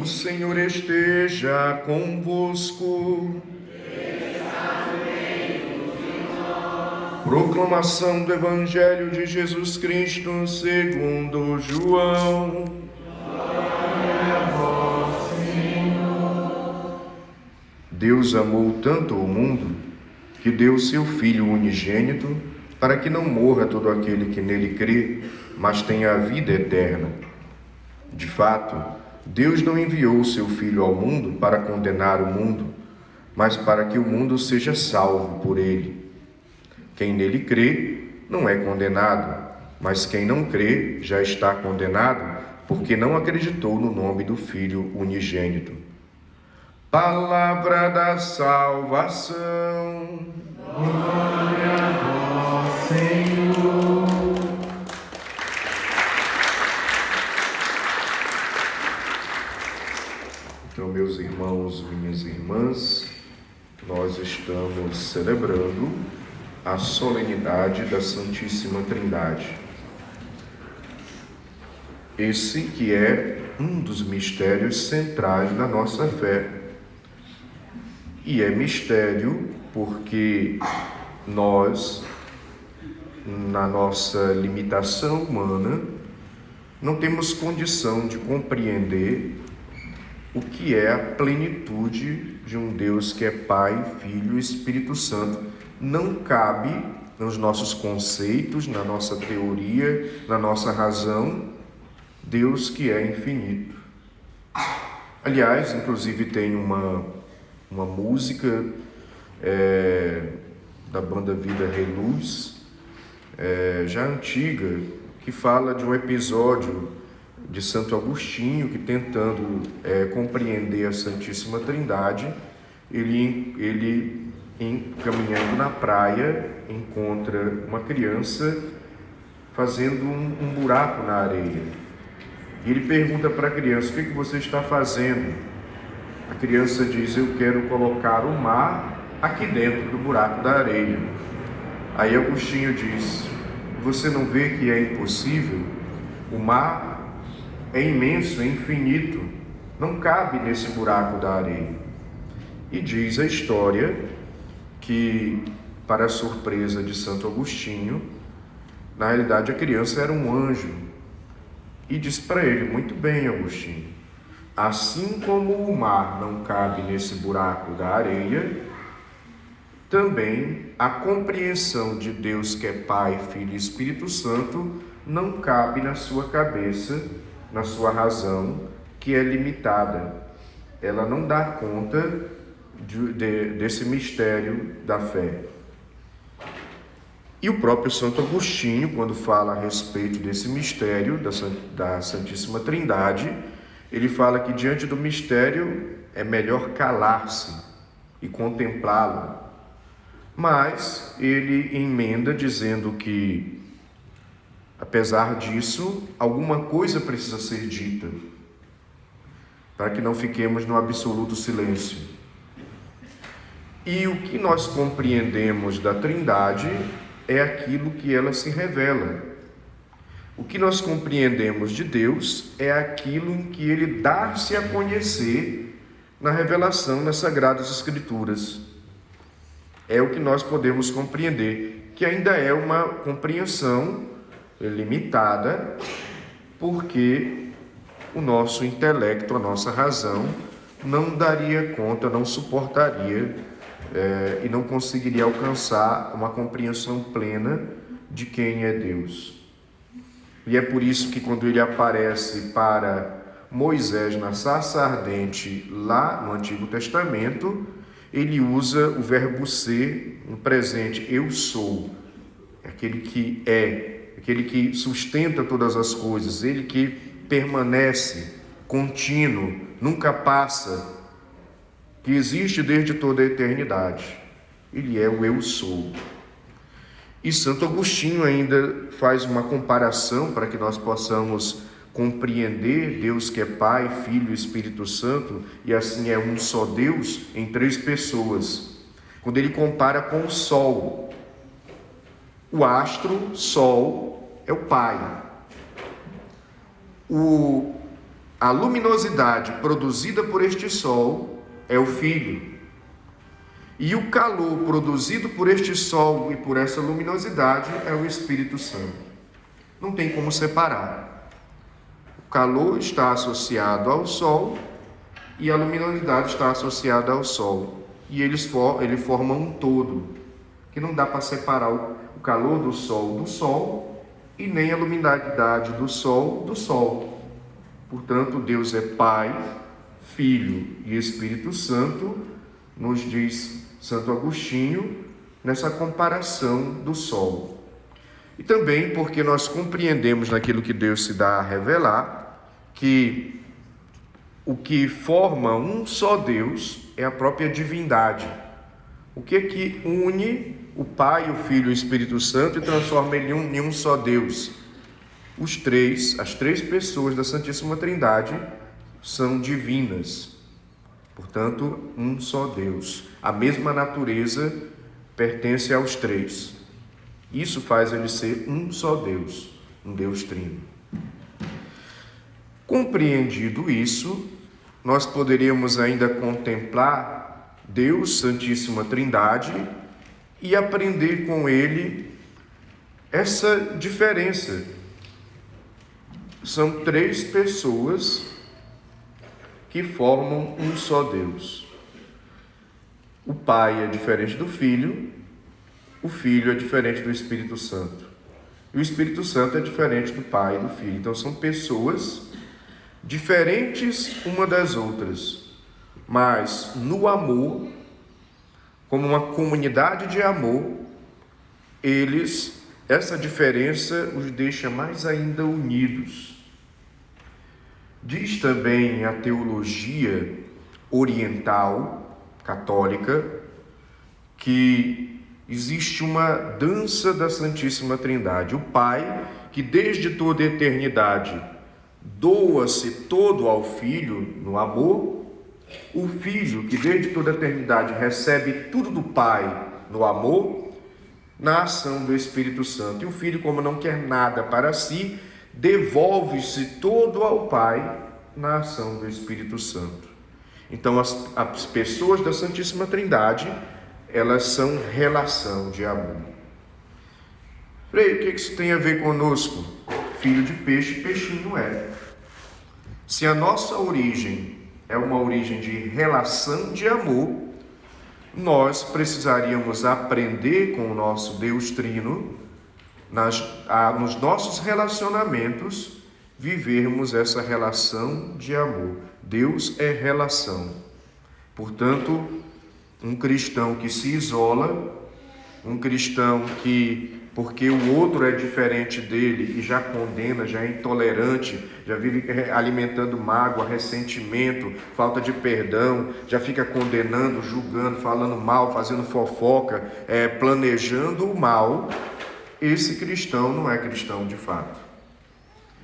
O Senhor esteja convosco. Proclamação do Evangelho de Jesus Cristo segundo João. Glória a vós, Senhor. Deus amou tanto o mundo que deu seu Filho unigênito para que não morra todo aquele que nele crê, mas tenha a vida eterna. De fato, Deus não enviou o seu Filho ao mundo para condenar o mundo, mas para que o mundo seja salvo por ele. Quem nele crê não é condenado, mas quem não crê já está condenado, porque não acreditou no nome do Filho unigênito. Palavra da salvação. Glória a vós, Senhor. Então, meus irmãos, minhas irmãs, nós estamos celebrando a solenidade da Santíssima Trindade. Esse que é um dos mistérios centrais da nossa fé. E é mistério porque nós, na nossa limitação humana, não temos condição de compreender o que é a plenitude de um Deus que é Pai, Filho e Espírito Santo. Não cabe nos nossos conceitos, na nossa teoria, na nossa razão, Deus que é infinito. Aliás, inclusive tem uma música da banda Vida Reluz, já antiga, que fala de um episódio de Santo Agostinho, que tentando compreender a Santíssima Trindade, ele caminhando na praia, encontra uma criança fazendo um buraco na areia. E ele pergunta para a criança: o que você está fazendo? A criança diz: eu quero colocar o mar aqui dentro do buraco da areia. Aí Agostinho diz: você não vê que é impossível? O mar é imenso, é infinito, não cabe nesse buraco da areia. E diz a história que, para a surpresa de Santo Agostinho, na realidade a criança era um anjo. E diz para ele: muito bem, Agostinho, assim como o mar não cabe nesse buraco da areia, também a compreensão de Deus que é Pai, Filho e Espírito Santo não cabe na sua cabeça, na sua razão, que é limitada. Ela não dá conta desse mistério da fé. E o próprio Santo Agostinho, quando fala a respeito desse mistério da Santíssima Trindade, ele fala que diante do mistério é melhor calar-se e contemplá-lo. Mas ele emenda dizendo que, apesar disso, alguma coisa precisa ser dita, para que não fiquemos no absoluto silêncio. E o que nós compreendemos da Trindade é aquilo que ela se revela. O que nós compreendemos de Deus é aquilo em que Ele dá-se a conhecer na revelação nas Sagradas Escrituras. É o que nós podemos compreender, que ainda é uma compreensão limitada, porque o nosso intelecto, a nossa razão, não daria conta, não suportaria e não conseguiria alcançar uma compreensão plena de quem é Deus. E é por isso que quando ele aparece para Moisés na sarça ardente, lá no Antigo Testamento, ele usa o verbo ser no presente: eu sou, aquele que é, aquele que sustenta todas as coisas, ele que permanece, contínuo, nunca passa, que existe desde toda a eternidade. Ele é o eu sou. E Santo Agostinho ainda faz uma comparação para que nós possamos compreender Deus que é Pai, Filho e Espírito Santo, e assim é um só Deus em três pessoas. Quando ele compara com o Sol. O astro, Sol, é o Pai. a luminosidade produzida por este sol é o Filho. E o calor produzido por este sol e por essa luminosidade é o Espírito Santo. Não tem como separar. O calor está associado ao sol e a luminosidade está associada ao sol. E ele forma um todo, que não dá para separar o calor do sol e nem a luminosidade do sol. Portanto, Deus é Pai, Filho e Espírito Santo, nos diz Santo Agostinho, nessa comparação do sol. E também porque nós compreendemos naquilo que Deus se dá a revelar, que o que forma um só Deus é a própria divindade. O que une o Pai, o Filho e o Espírito Santo e transforma ele em um só Deus? As três pessoas da Santíssima Trindade são divinas. Portanto, um só Deus. A mesma natureza pertence aos três. Isso faz ele ser um só Deus, um Deus trino. Compreendido isso, nós poderíamos ainda contemplar Deus, Santíssima Trindade, e aprender com ele essa diferença. São três pessoas que formam um só Deus. O Pai é diferente do Filho, o Filho é diferente do Espírito Santo, e o Espírito Santo é diferente do Pai e do Filho. Então são pessoas diferentes uma das outras, mas no amor, como uma comunidade de amor, essa diferença os deixa mais ainda unidos. Diz também a teologia oriental, católica, que existe uma dança da Santíssima Trindade. O Pai, que desde toda a eternidade doa-se todo ao Filho no amor. O Filho, que desde toda a eternidade recebe tudo do Pai no amor, na ação do Espírito Santo. E o Filho, como não quer nada para si, devolve-se todo ao Pai na ação do Espírito Santo. Então, as pessoas da Santíssima Trindade, elas são relação de amor. Frei, o que isso tem a ver conosco? Filho de peixe, peixinho é. Se a nossa origem é uma origem de relação de amor, nós precisaríamos aprender com o nosso Deus Trino, nos nossos relacionamentos, vivermos essa relação de amor. Deus é relação. Portanto, um cristão que se isola, um cristão que, porque o outro é diferente dele e já condena, já é intolerante, já vive alimentando mágoa, ressentimento, falta de perdão, já fica condenando, julgando, falando mal, fazendo fofoca, planejando o mal, esse cristão não é cristão de fato.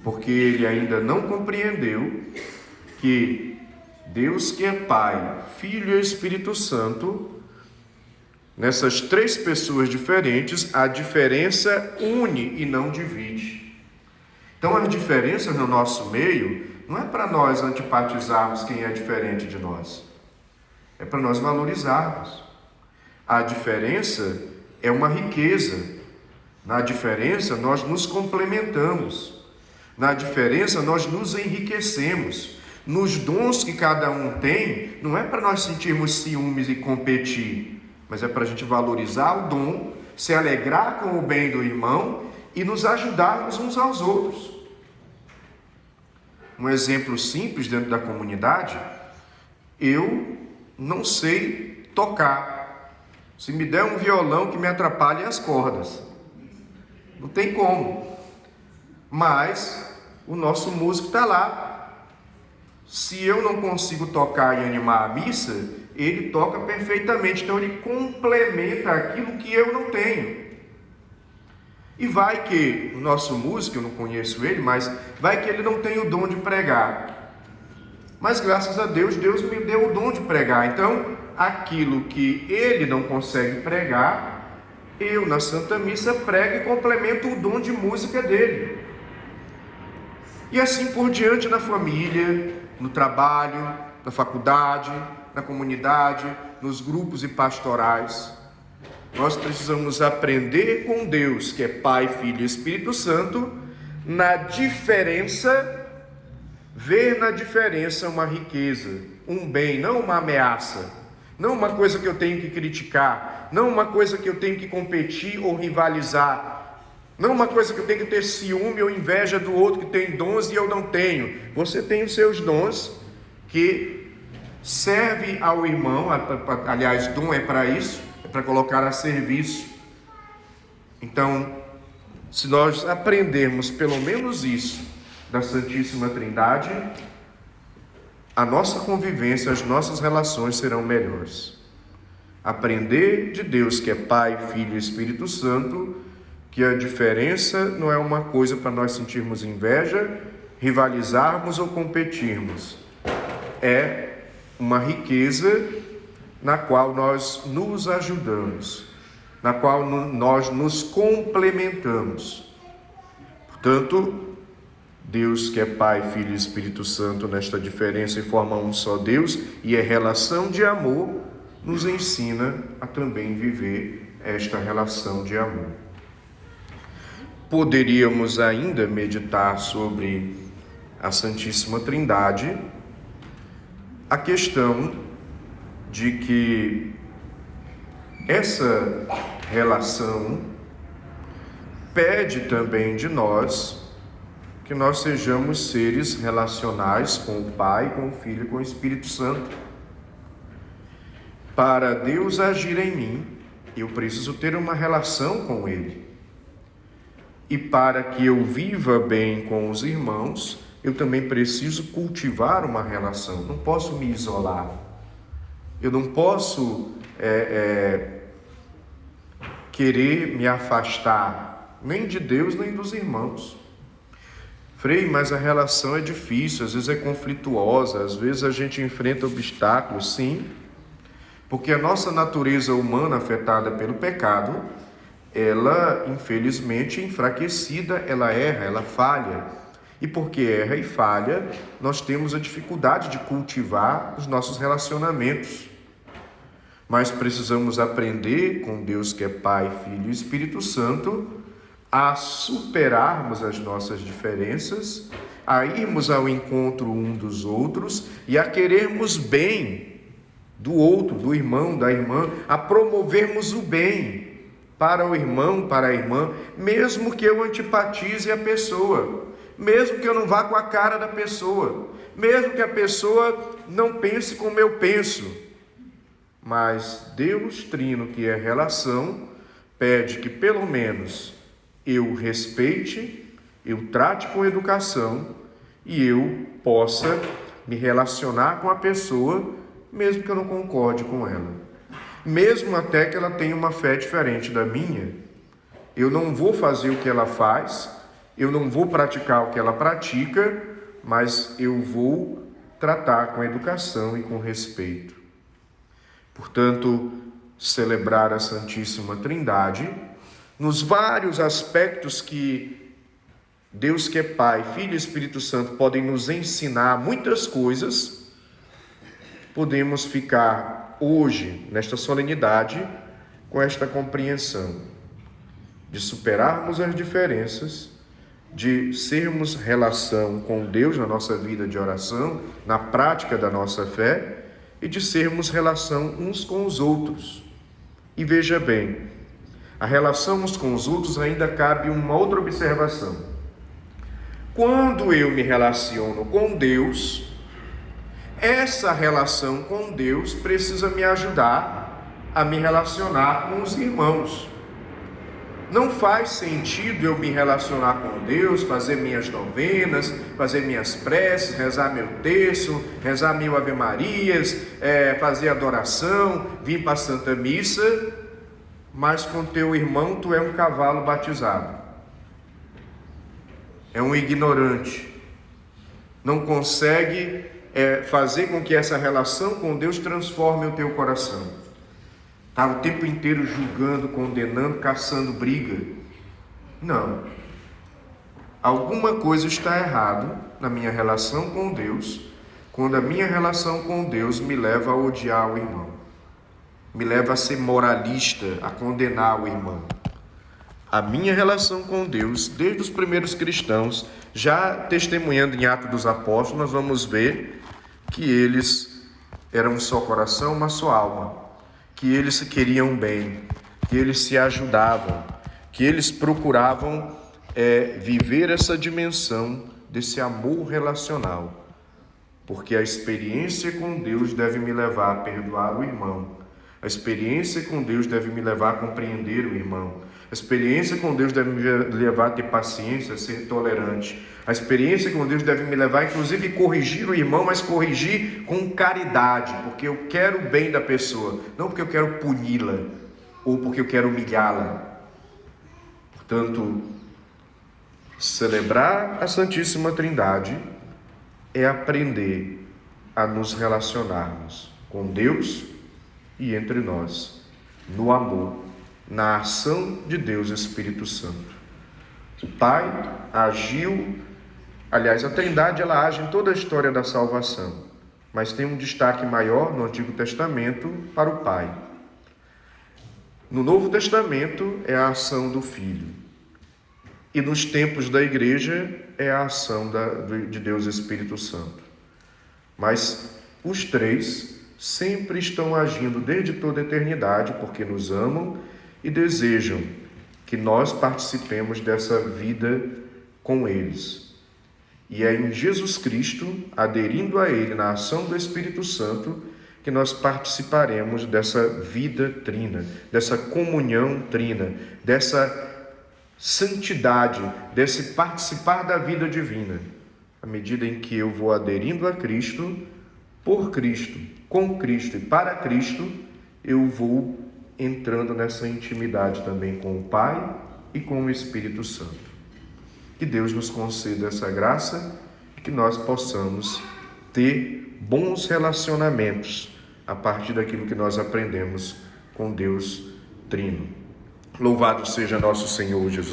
Porque ele ainda não compreendeu que Deus, que é Pai, Filho e Espírito Santo, nessas três pessoas diferentes, a diferença une e não divide. Então, as diferenças no nosso meio não é para nós antipatizarmos quem é diferente de nós. É para nós valorizarmos. A diferença é uma riqueza. Na diferença, nós nos complementamos. Na diferença, nós nos enriquecemos. Nos dons que cada um tem, não é para nós sentirmos ciúmes e competir, mas é para a gente valorizar o dom, se alegrar com o bem do irmão e nos ajudarmos uns aos outros. Um exemplo simples dentro da comunidade: eu não sei tocar. Se me der um violão que me atrapalhe as cordas, não tem como. Mas o nosso músico está lá. Se eu não consigo tocar e animar a missa, ele toca perfeitamente. Então ele complementa aquilo que eu não tenho. E vai que o nosso músico, eu não conheço ele, mas vai que ele não tem o dom de pregar. Mas graças a Deus, Deus me deu o dom de pregar. Então, aquilo que ele não consegue pregar, eu na Santa Missa prego e complemento o dom de música dele. E assim por diante na família, no trabalho, na faculdade, na comunidade, nos grupos e pastorais. Nós precisamos aprender com Deus, que é Pai, Filho e Espírito Santo, na diferença, ver na diferença uma riqueza, um bem, não uma ameaça, não uma coisa que eu tenho que criticar, não uma coisa que eu tenho que competir ou rivalizar, não uma coisa que eu tenho que ter ciúme ou inveja do outro que tem dons e eu não tenho. Você tem os seus dons que serve ao irmão, aliás, dom é para isso, é para colocar a serviço. Então, se nós aprendermos pelo menos isso da Santíssima Trindade, a nossa convivência, as nossas relações serão melhores. Aprender de Deus, que é Pai, Filho e Espírito Santo, que a diferença não é uma coisa para nós sentirmos inveja, rivalizarmos ou competirmos. É uma riqueza na qual nós nos ajudamos, na qual nós nos complementamos. Portanto, Deus, que é Pai, Filho e Espírito Santo, nesta diferença e forma um só Deus, e é relação de amor, nos ensina a também viver esta relação de amor. Poderíamos ainda meditar sobre a Santíssima Trindade, a questão de que essa relação pede também de nós que nós sejamos seres relacionais com o Pai, com o Filho e com o Espírito Santo. Para Deus agir em mim, eu preciso ter uma relação com Ele. E para que eu viva bem com os irmãos, eu também preciso cultivar uma relação. Não posso me isolar. Eu não posso querer me afastar, nem de Deus, nem dos irmãos. Frei, mas a relação é difícil, às vezes é conflituosa, às vezes a gente enfrenta obstáculos, sim. Porque a nossa natureza humana afetada pelo pecado, ela, infelizmente, enfraquecida, ela erra, ela falha. E porque erra e falha, nós temos a dificuldade de cultivar os nossos relacionamentos. Mas precisamos aprender com Deus, que é Pai, Filho e Espírito Santo, a superarmos as nossas diferenças, a irmos ao encontro um dos outros e a querermos bem do outro, do irmão, da irmã, a promovermos o bem para o irmão, para a irmã, mesmo que eu antipatize a pessoa, mesmo que eu não vá com a cara da pessoa, mesmo que a pessoa não pense como eu penso. Mas Deus Trino, que é relação, pede que pelo menos eu respeite, eu trate com educação e eu possa me relacionar com a pessoa, mesmo que eu não concorde com ela. Mesmo até que ela tenha uma fé diferente da minha, eu não vou fazer o que ela faz, eu não vou praticar o que ela pratica, mas eu vou tratar com educação e com respeito. Portanto, celebrar a Santíssima Trindade, nos vários aspectos que Deus, que é Pai, Filho e Espírito Santo, podem nos ensinar muitas coisas, podemos ficar hoje, nesta solenidade, com esta compreensão de superarmos as diferenças, de sermos relação com Deus na nossa vida de oração, na prática da nossa fé, e de sermos relação uns com os outros. E veja bem, a relação uns com os outros ainda cabe uma outra observação. Quando eu me relaciono com Deus, essa relação com Deus precisa me ajudar a me relacionar com os irmãos. Não faz sentido eu me relacionar com Deus, fazer minhas novenas, fazer minhas preces, rezar meu terço, rezar mil ave-marias, fazer adoração, vir para a Santa Missa, mas com teu irmão tu é um cavalo batizado. É um ignorante. Não consegue fazer com que essa relação com Deus transforme o teu coração. Está o tempo inteiro julgando, condenando, caçando briga. Não. Alguma coisa está errado na minha relação com Deus, quando a minha relação com Deus me leva a odiar o irmão, me leva a ser moralista, a condenar o irmão. A minha relação com Deus, desde os primeiros cristãos, já testemunhando em Atos dos Apóstolos, nós vamos ver que eles eram um só coração, uma só alma, que eles se queriam bem, que eles se ajudavam, que eles procuravam viver essa dimensão desse amor relacional, porque a experiência com Deus deve me levar a perdoar o irmão, a experiência com Deus deve me levar a compreender o irmão, a experiência com Deus deve me levar a ter paciência, a ser tolerante, a experiência com Deus deve me levar inclusive a corrigir o irmão, mas corrigir com caridade, porque eu quero o bem da pessoa, não porque eu quero puni-la ou porque eu quero humilhá-la. Portanto, celebrar a Santíssima Trindade é aprender a nos relacionarmos com Deus e entre nós, no amor, na ação de Deus Espírito Santo. O Pai agiu, aliás, a Trindade ela age em toda a história da salvação, mas tem um destaque maior no Antigo Testamento para o Pai. No Novo Testamento é a ação do Filho. E nos tempos da Igreja é a ação de Deus Espírito Santo. Mas os três sempre estão agindo desde toda a eternidade, porque nos amam e desejam que nós participemos dessa vida com eles. E é em Jesus Cristo, aderindo a Ele na ação do Espírito Santo, que nós participaremos dessa vida trina, dessa comunhão trina, dessa santidade, desse participar da vida divina. À medida em que eu vou aderindo a Cristo, por Cristo, com Cristo e para Cristo, eu vou entrando nessa intimidade também com o Pai e com o Espírito Santo. Que Deus nos conceda essa graça e que nós possamos ter bons relacionamentos a partir daquilo que nós aprendemos com Deus Trino. Louvado seja nosso Senhor Jesus